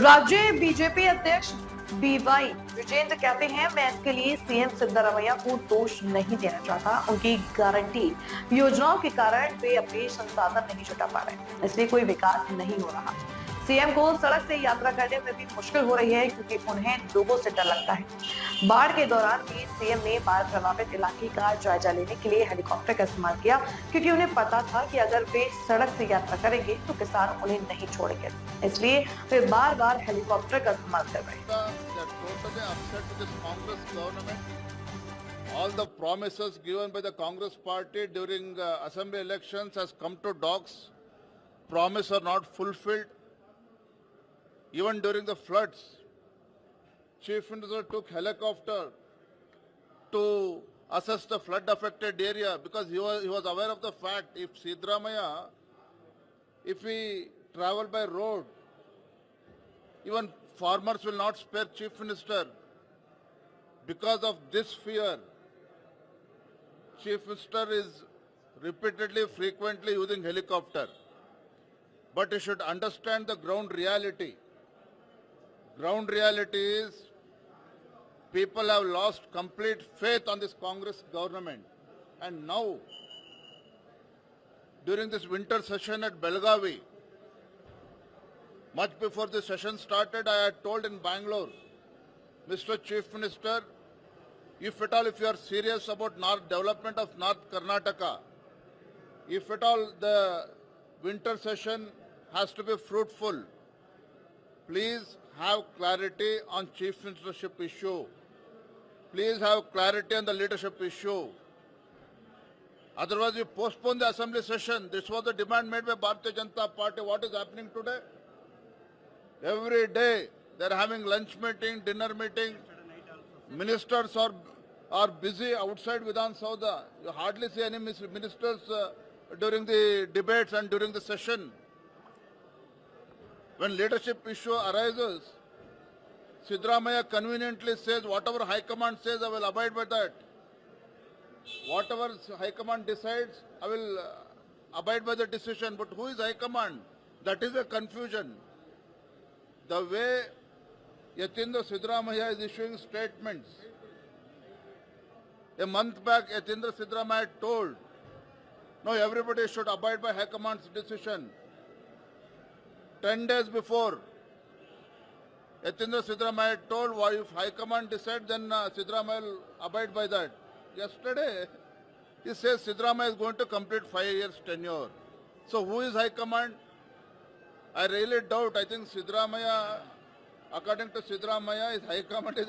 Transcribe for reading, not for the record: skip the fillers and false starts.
राज्य बीजेपी अध्यक्ष बीवाई विजेंद्र कहते हैं, मैं इसके लिए सीएम सिद्धरामैया को दोष नहीं देना चाहता। उनकी गारंटी योजनाओं के कारण वे अपने संसाधन नहीं जुटा पा रहे, इसलिए कोई विकास नहीं हो रहा। सीएम को सड़क से यात्रा करने में भी मुश्किल हो रही है, क्योंकि उन्हें लोगों से डर लगता है। बाढ़ के दौरान भी सीएम ने बाढ़ प्रभावित इलाके का जायजा लेने के लिए हेलीकॉप्टर का इस्तेमाल किया, क्योंकि उन्हें पता था कि अगर वे सड़क से यात्रा करेंगे तो किसान उन्हें नहीं छोड़ेंगे, इसलिए वे बार बार हेलीकॉप्टर का इस्तेमाल कर रहे हैं। All the promises given by the Congress party during assembly elections has come to dogs. Promises are not fulfilled. Even during the floods, Chief Minister took helicopter to assess the flood-affected area because he was aware of the fact if Siddaramaiah, if we travel by road, even farmers will not spare Chief Minister. Because of this fear, Chief Minister is repeatedly, frequently using helicopter. But you should understand the ground reality. Ground reality is people have lost complete faith on this Congress government. And now, during this winter session at Belgavi, much before the session started, I had told in Bangalore, Mr. Chief Minister, if at all, if you are serious about development of North Karnataka, if at all the winter session has to be fruitful, please have clarity on Chief Ministership issue. Please have clarity on the leadership issue. Otherwise, you postpone the assembly session. This was the demand made by Bharatiya Janata Party. What is happening today? Every day, they are having lunch meeting, dinner meeting. Ministers are busy outside Vidhan Saudha. You hardly see any ministers during the debates and during the session. When leadership issue arises, Siddaramaiah conveniently says, whatever High Command says, I will abide by that. Whatever High Command decides, I will abide by the decision. But who is High Command? That is a confusion. The way Yatindra Siddaramaiah is issuing statements. A month back, Yatindra Siddaramaiah told, no, everybody should abide by High Command's decision. 10 days before, Yatindra Siddaramaiah told, well, if High Command decides, then Siddaramaiah will abide by that. Yesterday, he says Siddaramaiah is going to complete 5 years tenure. So who is High Command? I really doubt. I think Siddaramaiah, according to Siddaramaiah, his High Command is